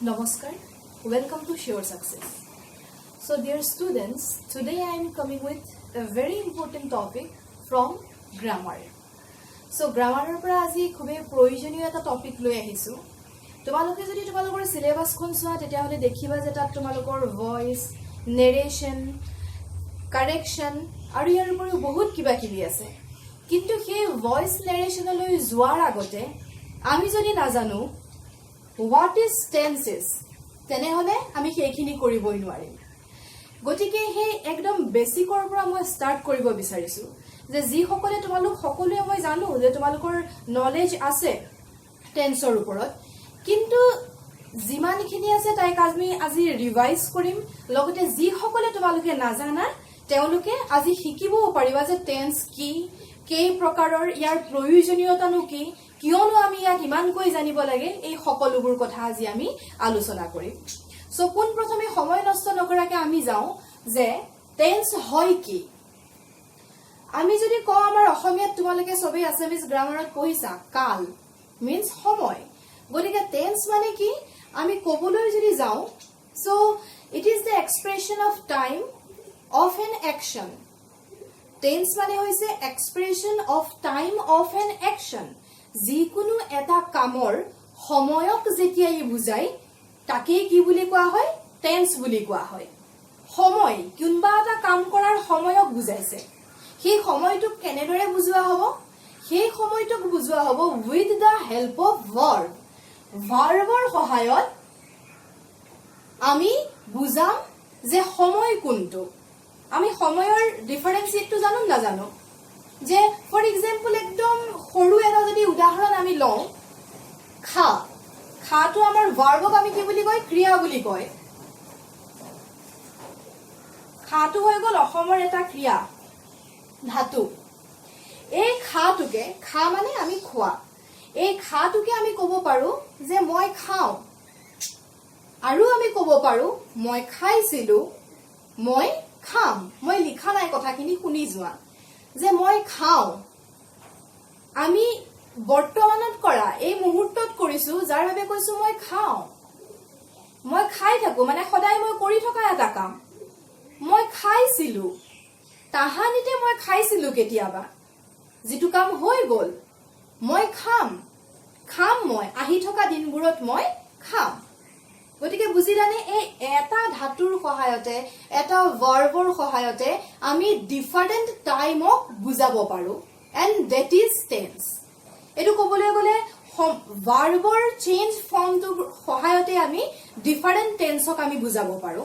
Namaskar, welcome to Sure Success. So dear students, today I am coming with a very important topic from grammar. So grammar পৰা আজি খুবেই প্ৰয়োজনীয় এটা topic লৈ আহিছো। তোমালোকে যদি তোমালোকৰ সিলেবাসখন চোৱা তেতিয়া হলে দেখিবা যে তাত তোমালোকৰ ভয়েস, নেৰেশন, কাৰেকশন আৰু ইয়াৰ উপৰিও বহুত কিবা কিবি আছে। কিন্তু সেই ভয়েস নেৰেশনলৈ যোৱাৰ আগতে আমি যদি নাজানো what is tenses তেনেহলে আমি সেইখিনি কৰিবই নোৱাৰিম। গতিকে হে একদম বেসিকৰ পৰা মই স্টাৰ্ট কৰিব বিচাৰিছো যে যি সকলে তোমালোক সকলোৱে মই জানো যে তোমালোকৰ নলেজ আছে টেন্সৰ ওপৰত, কিন্তু যিমানখিনি আছে তাইক আমি আজি ৰিভাইজ কৰিম। লগতে যি সকলে তোমালোকে নাজানা তেওঁলোকে আজি শিকিবও পাৰিবা যে টেন্স কি, কেই প্ৰকাৰৰ, ইয়াৰ প্ৰয়োজনীয়তানো কি, কিয়নো আমি ইয়াক ইমানকৈ জানিব লাগে, এই সকলোবোৰ কথা আজি আমি আলোচনা কৰিম। সো কোন প্ৰথমে সময় নষ্ট নকৰাকে আমি যাওঁ যে টেন্স হয় কি। আমি যদি কওঁ আমাৰ অসমীয়াত তোমালোকে সবে আছামিজ গ্ৰামাৰত পঢ়িছা কাল মিন্স সময়, গতিকে টেন্স মানে কি আমি ক'বলৈ যদি যাওঁ so it is the expression of time of N action. Tense মানে হৈছে expression of time of N action. যিকোনো এটা কামৰ সময়ক যেতিয়া ই বুজায় তাকেই কি বুলি কোৱা হয়, টেন্স বুলি কোৱা হয়। সময় কোনবা এটা কাম কৰাৰ সময়ক বুজাইছে, সেই সময়টোক কেনেদৰে বুজোৱা হ'ব, সেই সময়টোক বুজোৱা হ'ব with the help of verb. ভাৰ্বৰ সহায়ত আমি বুজাম যে সময় কোনটো। আমি সময়ৰ ডিফাৰেন্সিয়েটটো জানো নাজানো যে ফৰ এক্সাম্পল একদম সৰু এটা যদি উদাহৰণ আমি লওঁ, খা, খাটো আমাৰ ভাৰ্বক আমি কি বুলি কয়, ক্ৰিয়া বুলি কয়। খাটো হৈ গ'ল অসমৰ এটা ক্ৰিয়া ধাতু। এই খাটোকে, খা মানে আমি খোৱা, এই খাটোকে আমি ক'ব পাৰো যে মই খাওঁ, আৰু আমি ক'ব পাৰো মই খাইছিলো, মই খাম। মই লিখা নাই কথাখিনি শুনি যোৱা যে মই খাওঁ আমি বৰ্তমানত কৰা এই মুহূৰ্তত কৰিছো, যাৰ বাবে কৈছো মই খাওঁ। মই খাই থাকো মানে সদায় মই কৰি থকা এটা কাম। মই খাইছিলো, তাহানিতে মই খাইছিলো কেতিয়াবা, যিটো কাম হৈ গ'ল। মই খাম, খাম মই আহি থকা দিনবোৰত মই খাম। গতিকে বুজিলানে, এই এটা ধাতুৰ সহায়তে, এটা ভাৰ্বৰ সহায়তে আমি ডিফাৰেণ্ট টাইমক বুজাব পাৰো, এণ্ড দেট ইজ টেন্স। এইটো ক'বলৈ গ'লে ভাৰ্বৰ চেঞ্জ ফৰ্মটোৰ সহায়তে আমি ডিফাৰেণ্ট টেন্সক আমি বুজাব পাৰো।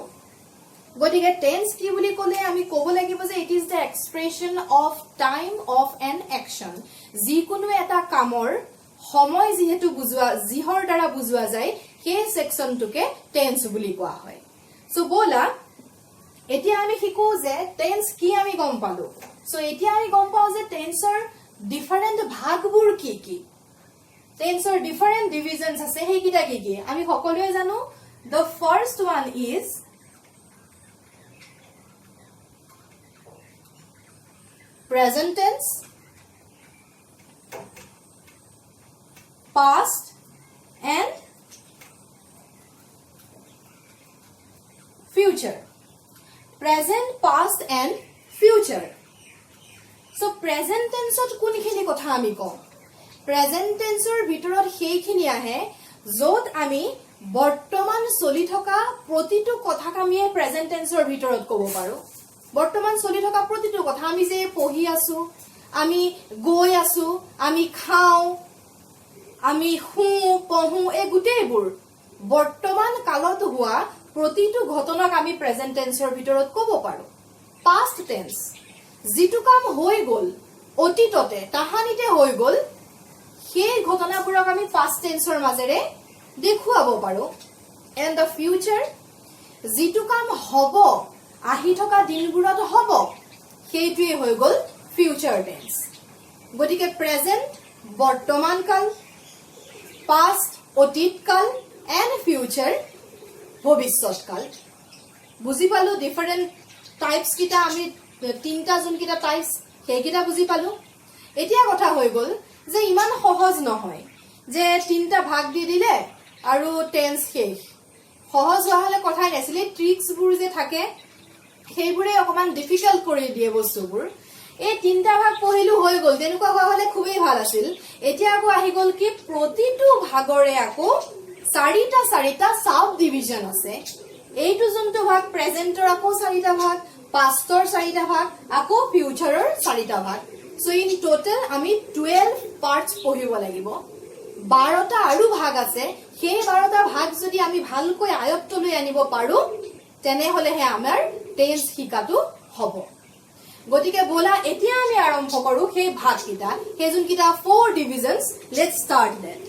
গতিকে টেন্স কি বুলি ক'লে আমি ক'ব লাগিব যে it is the expression of time of N action. যিকোনো এটা কামৰ সময় যিহেতু বুজোৱা, যিহৰ দ্বাৰা বুজোৱা যায়, সেই সেকশনটোকে টেন্স বুলি কোৱা হয়। সো ব'লা এতিয়া আমি শিকো যে টেন্স কি আমি গম পালো। সো এতিয়া আমি গম পাওঁ যে টেন্সৰ ডিফাৰেণ্ট ভাগবোৰ কি কি, টেন্সৰ ডিফাৰেণ্ট ডিভিজনছ আছে, সেইকেইটা কি কি আমি সকলোৱে জানো। The first one is present tense, past and future. Present, past and future. So present tense ot kunkhini kotha ami kom. Present tense or bitorat heikhini ahe jot ami বৰ্তমান চলি থকা প্ৰতিটো কথাক আমি প্ৰেজেন্ট টেন্সৰ ভিতৰত ক'ব পাৰো। বৰ্তমান চলি থকা প্ৰতিটো কথা, আমি যে পঢ়ি আছো, আমি গৈ আছো, আমি খাওঁ, আমি শুওঁ, পঢ়ো, এই গোটেইবোৰ বৰ্তমান কালত হোৱা প্ৰতিটো ঘটনাক আমি প্ৰেজেন্ট টেন্সৰ ভিতৰত ক'ব পাৰো। পাষ্ট টেন্স যিটো কাম হৈ গ'ল অতীততে, তাহানিতে হৈ গ'ল, সেই ঘটনাবোৰক আমি পাষ্ট টেন্সৰ মাজেৰে দেখুৱাব পাৰো। এণ্ড দ্য ফিউচাৰ যিটো কাম হ'ব, আহি থকা দিনবোৰত হ'ব, সেইটোৱে হৈ গ'ল ফিউচাৰ টেন্স। গতিকে প্ৰেজেন্ট বৰ্তমান কাল, পাষ্ট অতীত কাল, এণ্ড ফিউচাৰ ভৱিষ্যৎ কাল। বুজি পালো ডিফাৰেণ্ট টাইপছ কেইটা আমি তিনটা যোনকেইটা টাইপস সেইকেইটা বুজি পালো এতিয়া কথা হৈ গ'ল যে ইমান সহজ নহয় যে তিনটা ভাগ দি দিলে আৰু টেন্স শেষ সহজ হোৱা হলে কথাই নাছিলে ট্ৰিক্সবোৰ যে থাকে সেইবোৰে অকমান ডিফিকাল্ট কৰি দিয়ে বস্তুবোৰ এই তিনটা ভাগ পঢ়িলো হৈ গ'ল তেনেকুৱা হোৱা হলে খুবেই ভাল আছিল এতিয়া আকৌ আহি গ'ল কি প্ৰতিটো ভাগৰে আকৌ চাৰিটা সাব ডিভিজন আছে এইটো যোনটো ভাগ প্ৰেজেন্টৰ আকৌ চাৰিটা ভাগ পাষ্টৰ চাৰিটা ভাগ আকৌ ফিউচাৰৰ চাৰিটা ভাগ সো ইন টোটাল আমি 12 পাৰ্টস পঢ়িব লাগিব 12টা আৰু ভাগ আছে সেই 12টা ভাগ যদি আমি ভালকৈ আয়ত্তলৈ আনিব পাৰো তেনেহলেহে আমাৰ টেন্স শিকাটো হ'ব গতিকে বলা এতিয়া আমি আৰম্ভ কৰো সেই ভাগকিটা সেই যোনকিটা 4 ডিভিজনস লেটস স্টাৰ্ট দ্যাট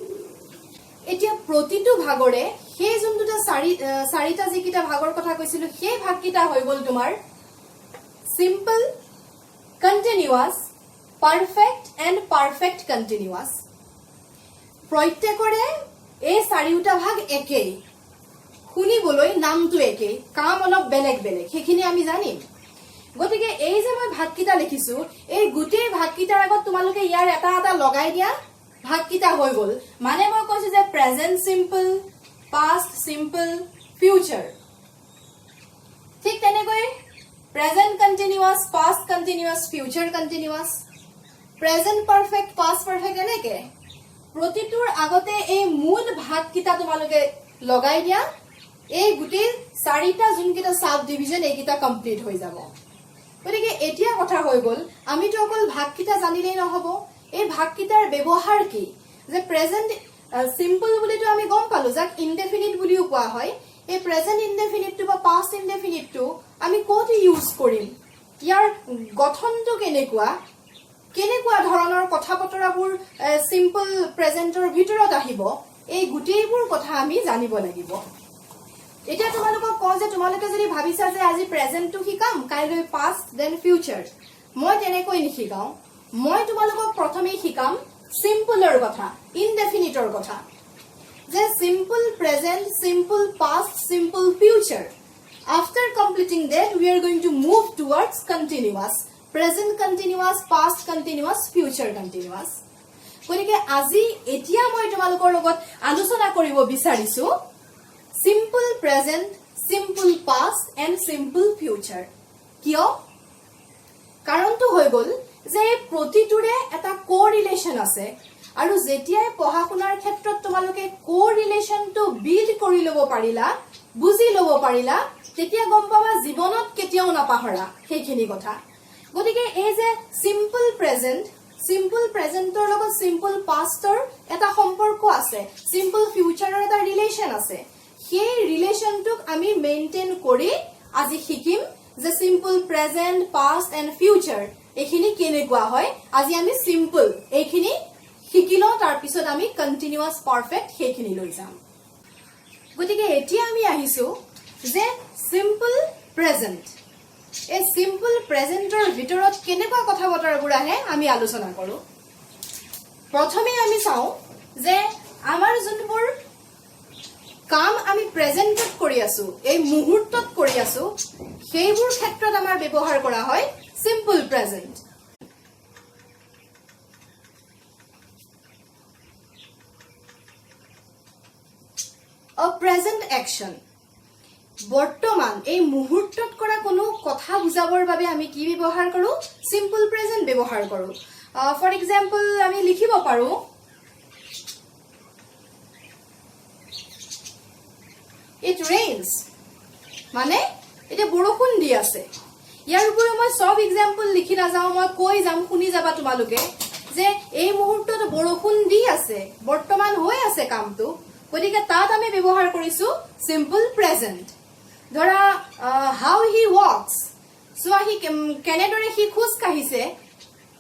এতিয়া প্ৰতিটো ভাগৰে সেই যোনটা চাৰিটা যিকিটা ভাগৰ কথা কৈছিলো সেই ভাগকিটা হৈ গল তোমাৰ simple continuous perfect and perfect continuous প্ৰত্যেকৰে এই চাৰিটা ভাগ একেই শুনিবলৈ নামটো একেই কাম অলপ বেলেগ বেলেগ সেইখিনি আমি জানিম গতিকে এই যে মই ভাগকিটা লিখিছো এই গোটেই ভাগকিটাৰ আগত তোমালোকে ইয়াৰ এটা এটা লগাই দিয়া ভাগকিটা হৈ গল মানে মই কৈছো যে present simple past simple future ঠিক তেনেকৈ present continuous past continuous future continuous present perfect past perfect এনেকে প্ৰতিটোৰ আগতে এই মূল ভাগকিটা তোমালোকে লগাই দিয়া এই গোটেই চাৰিটা যোনকিটা সাব ডিভিজন এইকিটা কমপ্লিট হৈ যাব গতিকে এতিয়া কথা হৈ গল আমিতো অকল ভাগকিটা জানিলেই নহব এই ভাগকিটাৰ ব্যৱহাৰ কি যে প্ৰেজেন্ট সিম্পল বুলিতো আমি গম পালো যাক ইনডেফিনিট বুলিও কোৱা হয় এই প্ৰেজেন্ট ইনডেফিনিটটো বা পাষ্ট ইনডেফিনিটটো আমি ক'ত ইউজ কৰিম ইয়াৰ গঠনটো কেনেকুৱা ধৰণৰ কথা বতৰাবোৰ সিম্পল প্ৰেজেন্টৰ ভিতৰত আহিব এই গোটেইবোৰ কথা আমি জানিব লাগিব এতিয়া তোমালোকক কওঁ যে তোমালোকে যদি ভাবিছা যে আজি প্ৰেজেন্টটো শিকাম কাইলৈ পাষ্ট দেন ফিউচাৰ মই তেনেকৈ নিশিকাও মই তোমালোকক প্ৰথমে শিকাম সিম্পলৰ কথা ইনডেফিনিটৰ কথা যে simple present simple past simple future after completing that we are going to move towards continuous present continuous past continuous future continuous গতিকে আজি এতিয়া মই তোমালোকৰ লগত আলোচনা কৰিব বিচাৰিছো simple present simple past and simple future কিয় কাৰণটো হৈ গল যে প্ৰতিটোৰে এটা কোৰিলেচন আছে আৰু যেতিয়াই পঢ়াশুনাৰ ক্ষেত্ৰত তোমালোকে কোৰিলেচনটো বিল্ড কৰি লব পাৰিলা বুজি লব পাৰিলা তেতিয়া গম পাবা জীৱনত কেতিয়াও নাপাহৰা সেইখিনি কথা গতিকে এই যে সিম্পল প্ৰেজেন্টৰ লগত সিম্পল পাষ্টৰ এটা সম্পৰ্ক আছে সিম্পল ফিউচাৰৰ এটা ৰিলেচন আছে সেই ৰিলেচনটোক আমি মেইনটেইন কৰি আজি শিকিম যে simple present past and future এইখিনি কেনেকুৱা হয় আজি আমি সিম্পল এইখিনি শিকিলো তাৰ পিছত আমি কন্টিনিউয়াস পাৰফেক্ট সেইখিনি লৈ যাম গতিকে এতিয়া আমি আহিছো যে সিম্পল প্ৰেজেন্ট এই সিম্পল প্ৰেজেন্টৰ ভিতৰত কেনেকুৱা কথা বতৰাবোৰ আহে আমি আলোচনা কৰো প্ৰথমে আমি চাও যে আমাৰ যোনবোৰ কাম আমি প্ৰেজেন্টত কৰি আছো এই মুহূৰ্তত কৰি আছো সেইবোৰ ক্ষেত্ৰত আমাৰ ব্যৱহাৰ কৰা হয় simple present a present action বৰ্তমান এই মুহূৰ্তত কৰা কোনো কথা বুজাবৰ বাবে আমি কি ব্যৱহাৰ কৰো সিম্পল প্ৰেজেন্ট ব্যৱহাৰ কৰো ফৰ এক্সাম্পল আমি লিখিব পাৰো it rains মানে এটা বৰষুণ দি আছে ইয়াৰ উপৰিও মই সব এক্সাম্পল লিখি না যাও মই কৈ যাম শুনি যাবা তোমালোকে যে এই মুহূৰ্তত বৰষুণ দি আছে বৰ্তমান হৈ আছে কামটো গতিকে তাত আমি ব্যৱহাৰ কৰিছো সিম্পল প্ৰেজেন্ট ধৰা how he wax so he কেনেদৰে হি খুজ কাহিছে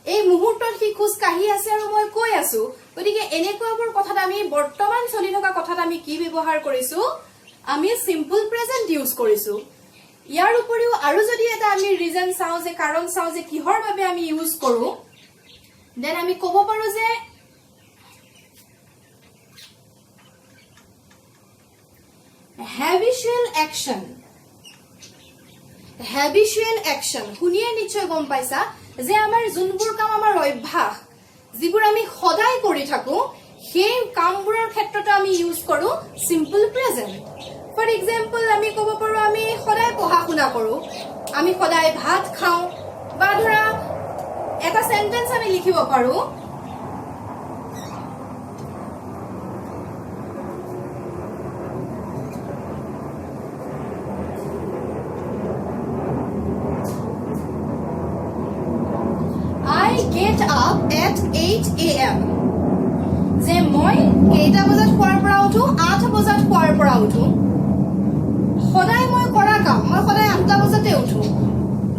এই মুহূৰ্তত হি খুজ কাহি আছে আৰু মই কৈ আছো গতিকে এনেকুৱাবোৰ কথাত আমি বৰ্তমান চলি থকা কথাত আমি কি ব্যৱহাৰ কৰিছো আমি সিম্পল প্ৰেজেন্ট ইউজ কৰিছো ইয়াৰ উপৰিও আৰু যদি এটা আমি ৰিজন চাও যে কাৰণ চাও যে কিহৰ বাবে আমি ইউজ কৰো দেন আমি ক'ব পাৰো যে habitual action হেবিচুৱেল একচন শুনিয়ে নিশ্চয় গম পাইছা যে আমাৰ যোনবোৰ কাম আমাৰ অভ্যাস যিবোৰ আমি সদায় কৰি থাকো সেই কামবোৰৰ ক্ষেত্ৰত আমি ইউজ কৰো সিম্পল প্ৰেজেন্ট ফৰ এক্সাম্পল আমি ক'ব পাৰো আমি সদায় পঢ়া শুনা কৰো আমি সদায় ভাত খাওঁ বা ধৰা এটা সেন্টেন্স আমি লিখিব পাৰো I get up at 8 a.m. যে মই কেইটা বজাত খোৱাৰ পৰা উঠো 8 বজাত খোৱাৰ পৰা উঠো সদায় মই কৰা কাম মই সদায় 8 বজাতে উঠো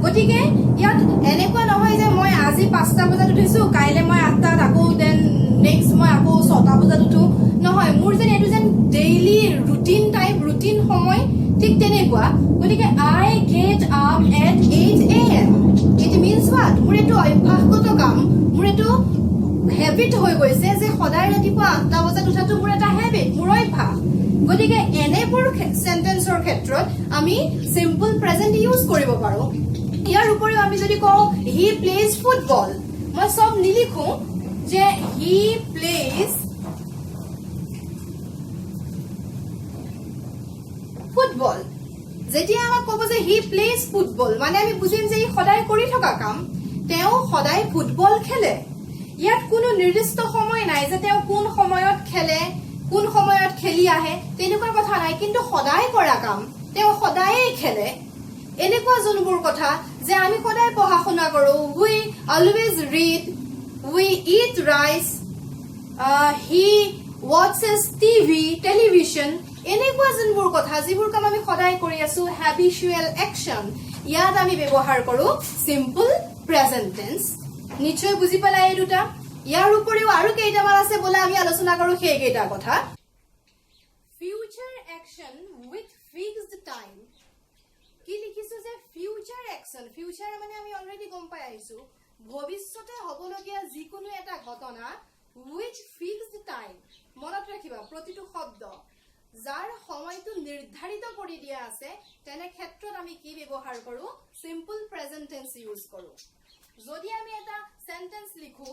গতিকে ইয়াত এনেকুৱা নহয় যে মই আজি 5টা বজাত উঠিছো কাইলে মই 8টাত আকৌ দেন নেক্সট মই আকৌ 6টা বজাত উঠো নহয় মোৰ যেন এটো যেন ডেইলি ৰুটিন টাইপ ৰুটিন সময় ঠিক তেনেকুৱা গতিকে I get up at 8 a.m. It means what? মোৰ এটো অভ্যাসগত কাম মোৰ এটো হেবিট হৈ গৈছে যে সদায় ৰাতিপুৱা 8টা বজাত উঠাটো মোৰ এটা হেবিট মোৰ অভ্যাস গতিকে এনেবোৰ সেন্টেন্সৰ ক্ষেত্ৰত আমি সিম্পল প্ৰেজেন্ট ইউজ কৰিব পাৰো ইয়াৰ উপৰিও আমি যদি কওঁ হি প্লেজ ফুটবল মই সব নিলিখো যে হি প্লেজ ফুটবল যেতিয়া আমাক ক'ব যে হি প্লেজ ফুটবল মানে আমি বুজিম যে ই সদায় কৰি থকা কাম তেওঁ সদায় ফুটবল খেলে ইয়াত কোনো নিৰ্দিষ্ট সময় নাই যে তেওঁ কোন সময়ত খেলে কোন সময়ত খেলি আহে তেনেকুৱা কথা নাই কিন্তু সদায় কৰা কাম তেওঁ সদায় খেলে এনেকুৱা যোনবোৰ কথা যে আমি সদায় পঢ়া শুনা কৰো we always read we eat rice he watches television এনেকুৱা যোনবোৰ কথা যিবোৰ কাম আমি সদায় কৰি আছো habitual action ইয়াত আমি ব্যৱহাৰ কৰো simple present tense নিশ্চয় বুজি পালাই এই দুটা ইয়াৰ উপৰিও আৰু কেইটামান আছে বলে আমি আলোচনা কৰো সেই কেইটা কথা future action with fixed time কি লিখিছো যে future action future মানে আমি অলৰেডি গম পাই আইছো ভৱিষ্যতে হবলগীয়া যিকোনো এটা ঘটনা with fixed time মনত ৰাখিবা প্ৰতিটো শব্দ যাৰ সময়টো নিৰ্ধাৰিত কৰি দিয়া আছে তেনে ক্ষেত্ৰত আমি কি ব্যৱহাৰ কৰো সিম্পল প্ৰেজেন্ট টেন্স ইউজ কৰো যদি আমি এটা সেন্টেন্স লিখো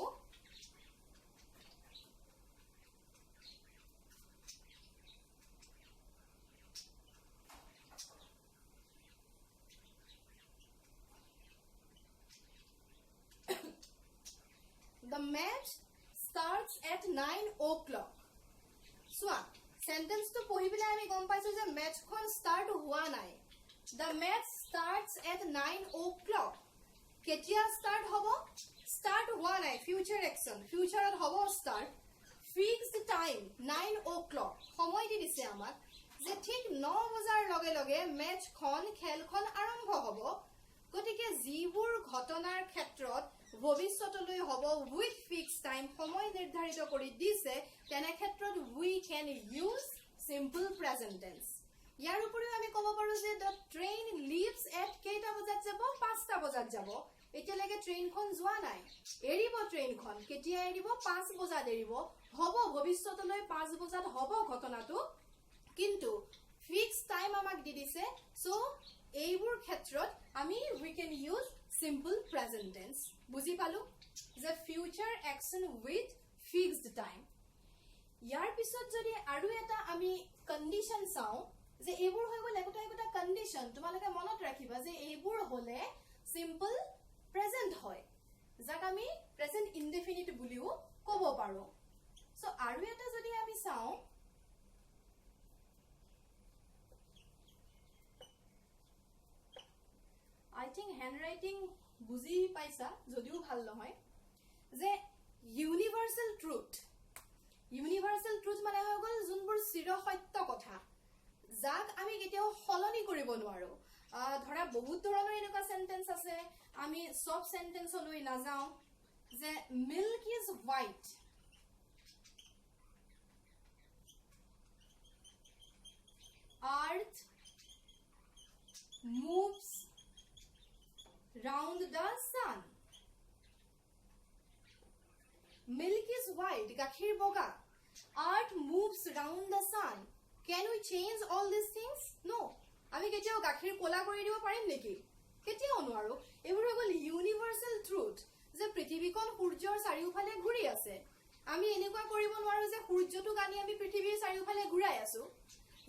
The match starts at 9 o'clock. So, sentence to pohibile ami gom paisu je match khon start hua nai. The match starts at 9 o'clock. Ketia start hobo? Start hua nai. Future action. Future at hobo start. Fixed time 9 o'clock. Homoy di dise amak je thik 9 bajar loge loge match khon khel khon arambho hobo. গতিকে যিবোৰ ঘটনাৰ ক্ষেত্ৰত ভৱিষ্যতলৈ হ'ব with fix time সময় নিৰ্ধাৰিত কৰি দিছে তেনে ক্ষেত্ৰত we can use simple present tense ইয়াৰ উপৰিও আমি ক'ব পাৰো যে দ্য ট্ৰেইন লিভছ এট কেইটা বজাত যাব 5টা বজাত যাব এতিয়ালৈকে ট্ৰেইনখন যোৱা নাই এৰিব ট্ৰেইনখন কেতিয়া এৰিব 5 বজাত এৰিব হ'ব ভৱিষ্যতলৈ 5 বজাত হ'ব ঘটনাটো কিন্তু ফিক্স টাইম আমাক দি দিছে সো এইবোৰ ক্ষেত্ৰত আমি we can use simple present tense বুজি পালো যে future action with fixed time ইয়াৰ পিছত যদি আৰু এটা আমি কন্ডিশন চাও যে এইবোৰ হৈ গ'ল একটা কন্ডিশন তোমালোকে মনত ৰাখিবা যে এইবোৰ হলে simple present হয় যাক আমি present indefinite বুলিও ক'ব পাৰো সো আৰু এটা যদি আমি চাও I think handwriting বুজি পাইছা যদিও ভাল নহয় যে ইউনিভাৰ্সাল ট্ৰুথ মানে হৈ গ'ল যোনবোৰ চিৰ সত্য কথা যাক আমি কেতিয়াও সলনি কৰিব নোৱাৰো ধৰা বহুত ধৰণৰ এনেকুৱা সেন্টেন্স আছে আমি সব সেন্টেন্সলৈ নাযাও যে milk is white earth moves round the sun. Milk is white, gakhir boga. Earth moves round the sun. Can we change all these things? No. Ami ketio gakhir kola kori dibo parim neki? কেতিয়াও নোৱাৰো এইবোৰ হ'ল ইউনিভাৰ্সেল truth যে পৃথিৱীখন সূৰ্যৰ চাৰিওফালে ঘূৰি আছে আমি এনেকুৱা কৰিব নোৱাৰো যে সূৰ্যটোক আনি আমি পৃথিৱীৰ চাৰিওফালে ঘূৰাই আছো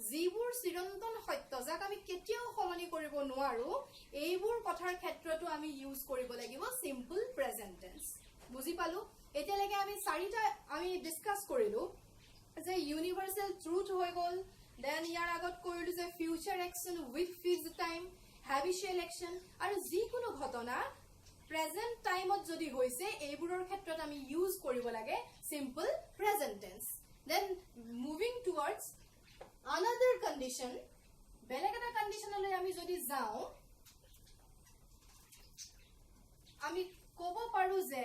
যিবোৰ চিৰন্তন সত্য যাক আমি কেতিয়াও সলনি কৰিব নোৱাৰো এইবোৰ কথাৰ ক্ষেত্ৰতো আমি ইউজ কৰিব লাগিব সিম্পল প্ৰেজেন্ট টেন্স বুজি পালো এতিয়ালৈকে আমি চাৰিটা আমি ডিসকাস কৰিলো যে ইউনিভাৰ্সেল ট্ৰুথ হৈ গল দেন ইয়াৰ আগত কৰিলো যে future action with fixed time habitual action আৰু যিকোনো ঘটনা প্ৰেজেন্ট টাইমত যদি হৈছে এইবোৰৰ ক্ষেত্ৰত আমি ইউজ কৰিব লাগে simple present tense then moving towards another condition বেলেগ এটা কন্ডিশনলৈ আমি যদি যাও আমি ক'ব পাৰো যে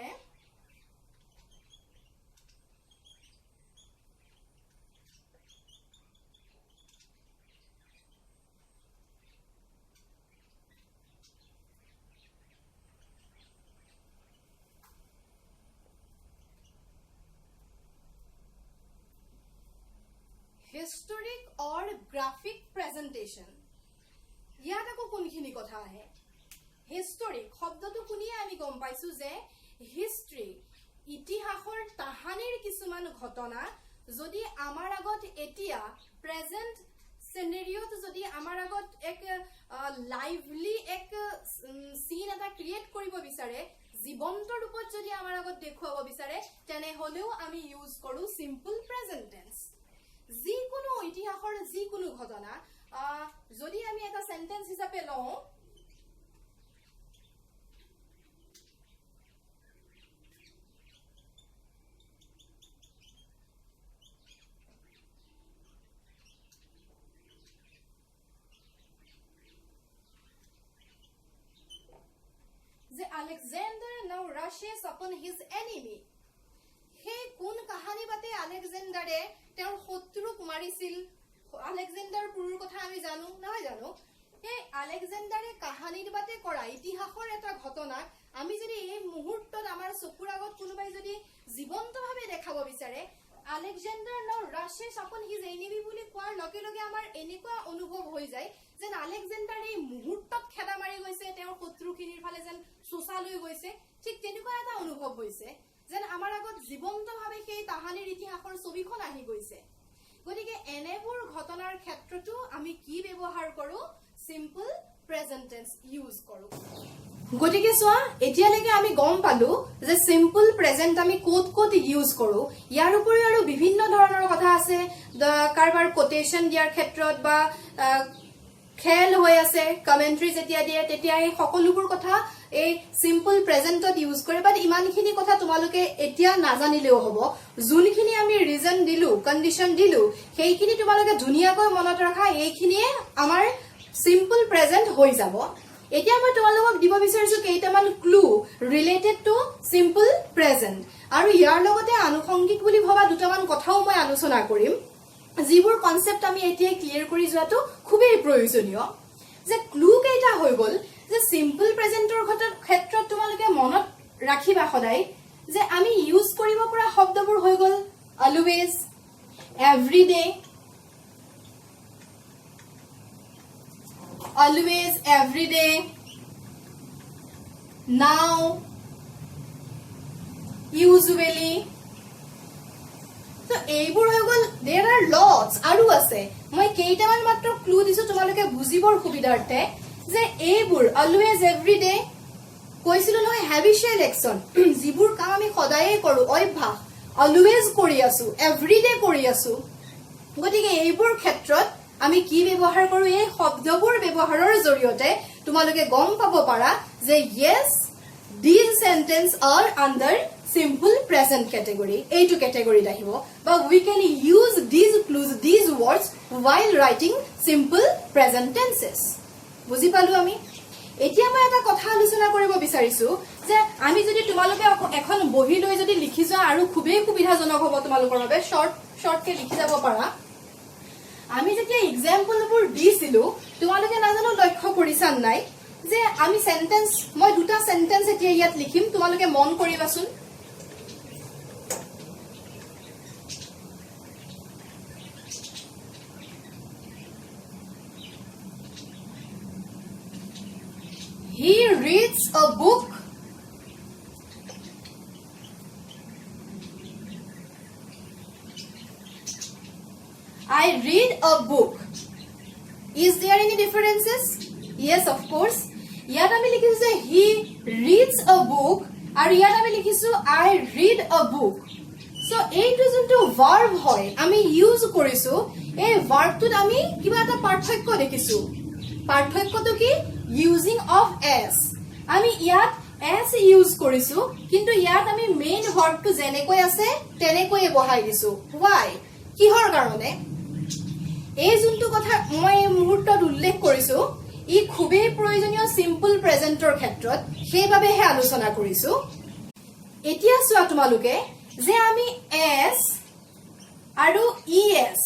historic or graphic presentation ইয়াত আকৌ কোনখিনি কথা আহে historic শব্দটো শুনিয়ে আমি গম পাইছো যে হিষ্ট্ৰী ইতিহাসৰ তাহানিৰ কিছুমান ঘটনা যদি আমাৰ আগত এতিয়া প্ৰেজেন্ট সিনাৰিওত যদি আমাৰ আগত এক লাইভলি এক সিন এটা ক্ৰিয়েট কৰিব বিচাৰে জীৱন্ত ৰূপত যদি আমাৰ আগত দেখুৱাব বিচাৰে তেনে হলেও আমি ইউজ কৰো সিম্পল প্ৰেজেন্ট টেন্স যিকোনো ইতিহাসৰ যিকোনো ঘটনা যদি আমি এটা সেন্টেন্স হিচাপে লওঁ যে আলেকজেণ্ডাৰ নাও rushes upon his enemy হে কোন কাহানী বাতে আলেকজেণ্ডাৰে তেওঁৰ শত্ৰুক মাৰিছিল আলেকজেণ্ডাৰ পুৰুৰ কথা আমি জানো নহয় জানো হে আলেকজেণ্ডাৰে কাহানীৰ বাতে কৰা ইতিহাসৰ এটা ঘটনা আমি যদি এই মুহূৰ্তত আমাৰ চকুৰ আগত কোনোবাই যদি জীৱন্তভাৱে দেখাব বিচাৰে আলেকজেণ্ডাৰ নাও rushes upon his enemy বুলি কোৱাৰ লগে লগে আমাৰ এনেকুৱা অনুভৱ হৈ যায় যেন আলেকজেণ্ডাৰ এই মুহূৰ্তত খেদা মাৰি গৈছে তেওঁৰ শত্ৰুখিনিৰ ফালে যেন চোচা লৈ গৈছে ঠিক তেনেকুৱা এটা অনুভৱ হৈছে যেন আমাৰ আগত জীৱন্তভাৱে সেই তাহানিৰ ইতিহাসৰ ছবিখন আহি গৈছে গতিকে এনেবোৰ ঘটনাৰ ক্ষেত্ৰতো আমি কি ব্যৱহাৰ কৰো সিম্পল প্ৰেজেন্ট টেন্স ইউজ কৰো গতিকে সোৱা এতিয়ালৈকে আমি গম পালো যে সিম্পল প্ৰেজেন্ট আমি কোট কোট ইউজ কৰো ইয়াৰ উপৰি আৰু বিভিন্ন ধৰণৰ কথা আছে কাৰবাৰ কোটেশন দিয়াৰ ক্ষেত্ৰত বা খেল হৈ আছে কমেন্ট্ৰি যেতিয়া দিয়ে তেতিয়া এই সকলোবোৰ কথা এই সিম্পল প্ৰেজেন্টত ইউজ কৰে বাট ইমানখিনি কথা তোমালোকে এতিয়া নাজানিলেও হ'ব যোনখিনি আমি ৰিজন দিলু কন্ডিশন দিলু সেইখিনি তোমালোকে ধুনিয়াকৈ মনত ৰাখা এইখিনিয়ে আমাৰ সিম্পল প্ৰেজেন্ট হৈ যাব এতিয়া মই তোমালোকক দিব বিচাৰিছো কেইটামান clue related to simple present আৰু ইয়াৰ লগতে আনুষংগিক বুলি ভবা দুটামান কথাও মই আলোচনা কৰিম যিবোৰ কনসেপ্ট আমি এতিয়া ক্লিয়াৰ কৰি যোৱাটো খুবেই প্ৰয়োজনীয় যে ক্লু কেইটা হৈ গল যে সিম্পল প্ৰেজেন্টৰ ক্ষেত্ৰত তোমালোকে মনত ৰাখিবা সদায় যে আমি ইউজ কৰিব পৰা শব্দবোৰ হৈ গল always every day always every day now usually so এইবোৰ হৈ গল there are lots আৰু আছে মই কেইটামান মাত্ৰ ক্লু দিছো তোমালোকে বুজিবৰ সুবিধাৰ্থে যে এইবোৰ always every day কৈছিল নহয় habitual action যিবোৰ কাম আমি সদায়ে কৰো অভ্যাস always কৰি আছো every day কৰি আছো গতিকে এইবোৰ ক্ষেত্ৰত আমি কি ব্যৱহাৰ কৰো এই শব্দবোৰ ব্যৱহাৰৰ জৰিয়তে তোমালোকে গম পাব পাৰা যে yes these sentence are under simple present category এইটো category আহিব বা we can use these clues these words while writing simple present tenses বুজি পালো আমি এতিয়া মই এটা কথা আলোচনা কৰিব বিচাৰিছো যে আমি যদি তোমালোকে এখন বহি লৈ যদি লিখি যোৱা আৰু খুবেই সুবিধাজনক হ'ব তোমালোকৰ বাবে শৰ্ট কে লিখি যাব পাৰা আমি যেতিয়া এক্সাম্পলবোৰ দিছিলো তোমালোকে নাজানো লক্ষ্য কৰিছান নাই যে আমি সেন্টেন্স মই দুটা সেন্টেন্স এতিয়া ইয়াত লিখিম তোমালোকে মন কৰিবাচোন He I read a book. Is there any differences? Yes, of course. ইয়াত আমি লিখিছো যে he reads a book আৰু ইয়াত আমি লিখিছো I read a book. So এইটো যোনটো verb হয় আমি ইউজ কৰিছো এই ভাৰ্বটোত আমি কিবা এটা পাৰ্থক্য দেখিছো পাৰ্থক্যটো কি ইউজিং অফ s আমি ইয়াত s ইউজ কৰিছো কিন্তু ইয়াত আমি মেইন ভাৰ্বটো যেনেকৈ আছে তেনেকৈ বহাই দিছো why কিহৰ কাৰণে এই যোনটো কথা মই এই মুহূৰ্তত উল্লেখ কৰিছো ই খুবেই প্ৰয়োজনীয় সিম্পল প্ৰেজেন্টৰ ক্ষেত্ৰত সেইবাবেহে আলোচনা কৰিছো এতিয়া চোৱা তোমালোকে যে আমি s আৰু es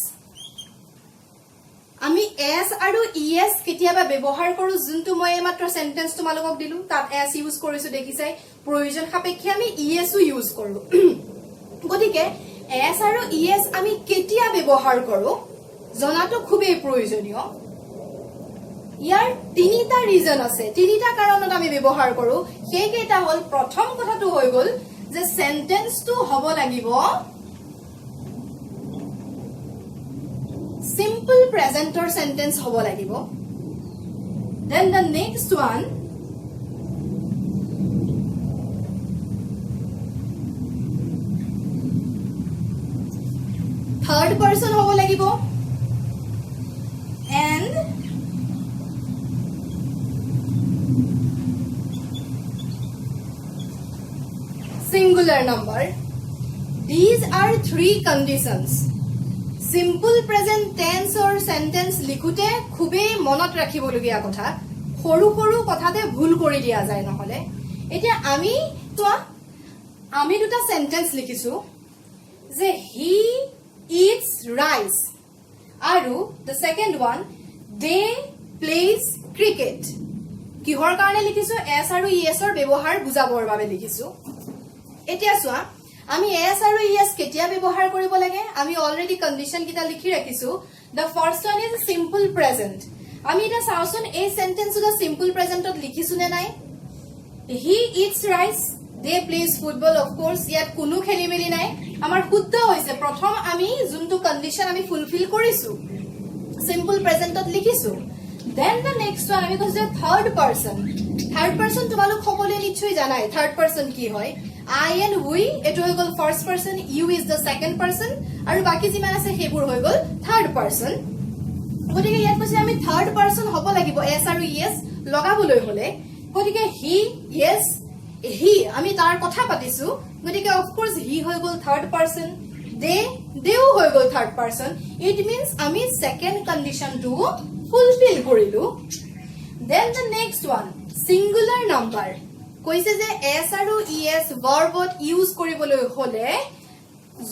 আমি s আৰু es কেতিয়াবা ব্যৱহাৰ কৰো যোনটো মই মাত্ৰ সেন্টেন্স তোমালোকক দিলু তাত s ইউজ কৰিছো দেখিছাই প্ৰয়োজন সাপেক্ষে আমি es ও ইউজ কৰো গতিকে s আৰু es আমি কেতিয়া ব্যৱহাৰ কৰো জনাটো খুবেই প্ৰয়োজনীয় ইয়াৰ তিনিটা ৰিজন আছে তিনিটা কাৰণত আমি ব্যৱহাৰ কৰো সেইকেইটা হল প্ৰথম কথাটো হৈ গল যে সেন্টেন্সটো হ'ব লাগিব simple present or sentence hobo lagibo then the next one third person hobo lagibo and singular number these are three conditions simple present tense or sentence লিখুতে খুবে মনত ৰাখিবলগীয়া কথা সৰু সৰু কথাতে ভুল কৰি দিয়া যায় নহলে এতিয়া আমি দুটা সেন্টেন্স লিখিছো যে he eats rice আৰু the second one they plays cricket কিহৰ কাৰণে লিখিছো s আৰু es ৰ ব্যৱহাৰ বুজাবৰ বাবে লিখিছো এতিয়া চোৱা আমি s আৰু es কেতিয়া ব্যৱহাৰ কৰিব লাগে আমি অলৰেডি কন্ডিশন কিটা লিখি ৰাখিছো the first one is simple present আমি এটা চাওচোন এই সেন্টেন্সটো সিম্পল প্ৰেজেন্টত লিখিছো নে নাই he eats rice they plays football of course ইয়াত কোনো খেলিমেলি নাই আমাৰ শুদ্ধ হৈছে প্ৰথম আমি যোনটো কন্ডিশন আমি ফুলফিল কৰিছো সিম্পল প্ৰেজেন্টত লিখিছো then the next one আমি কৈছো third person তোমালোক সকলোৱে নিশ্চয় জানাই third person কি হয় I and we eto hoy gol first person you is the second person aru baki jiman ase hebur hoy gol third person gotike yat koise ami third person hobo lagibo s aru yes logaboloi hole gotike he yes he ami tar kotha patisu gotike of course he hoy gol third person they hoy gol third person it means ami second condition to fulfill korilu then the next one singular number কৈছে যে s আৰু es ভাৰ্বত use কৰিবলৈ হলে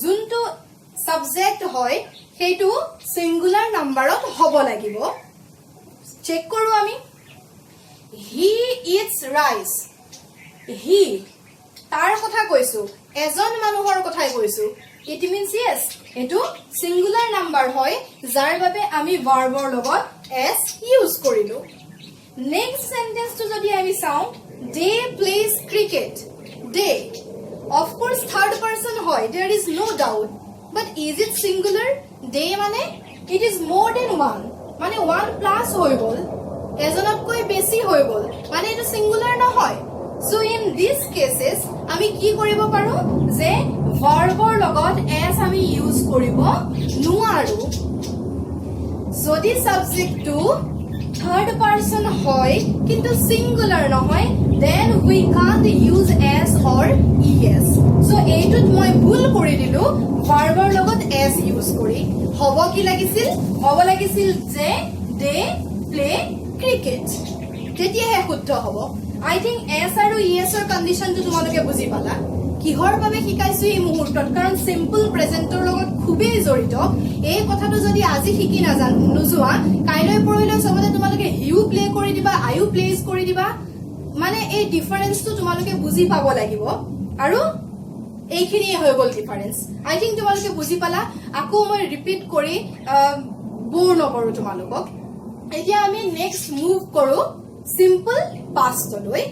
যোনটো subject হয় হেতু singular নাম্বাৰত হ'ব লাগিব চেক কৰো আমি he eats rice he তাৰ কথা কৈছো এজন মানুহৰ কথাই কৈছো it means yes এটো সিঙ্গুলাৰ নাম্বাৰ হয় যাৰ বাবে আমি ভাৰ্বৰ লগত s ইউজ কৰিলো নেক্সট সেন্টেন্স টো যদি আমি চাও they plays cricket they of course third person hoy there is no doubt but is it singular they mane it is more than one mane one plus hoy gol ejonot koi beshi hoy gol mane eto singular na hoy so in these cases ami ki koribo paru je verbor logot s ami use koribo nuaru jodi subject to third person hoy kintu singular na hoy then we can't use s or es so etut moi bhul kori dilu verber logot s use kori hobo ki lagisil je they play cricket tetia he shuddho hobo I think s aru es or condition tu tumaloke buji pala কিহৰ বাবে শিকাইছো এই মুহূৰ্তত কাৰণ simple প্ৰেজেন্টৰ লগত খুবেই জড়িত এই কথাটো যদি আজি শিকি নোযোৱা কাইলৈ পৰলৈ সবতে তোমালোকে হিউ প্লে কৰি দিবা আইউ প্লেজ কৰি দিবা মানে এই ডিফাৰেন্সটো তোমালোকে বুজি পাব লাগিব আৰু এইখিনি হৈ গল ডিফাৰেন্স আই থিংক তোমালোকে বুজি পালা আকৌ মই ৰিপিট কৰি বোৰ নকৰো তোমালোকক এতিয়া আমি নেক্সট মুভ কৰো সিম্পল পাষ্টলৈ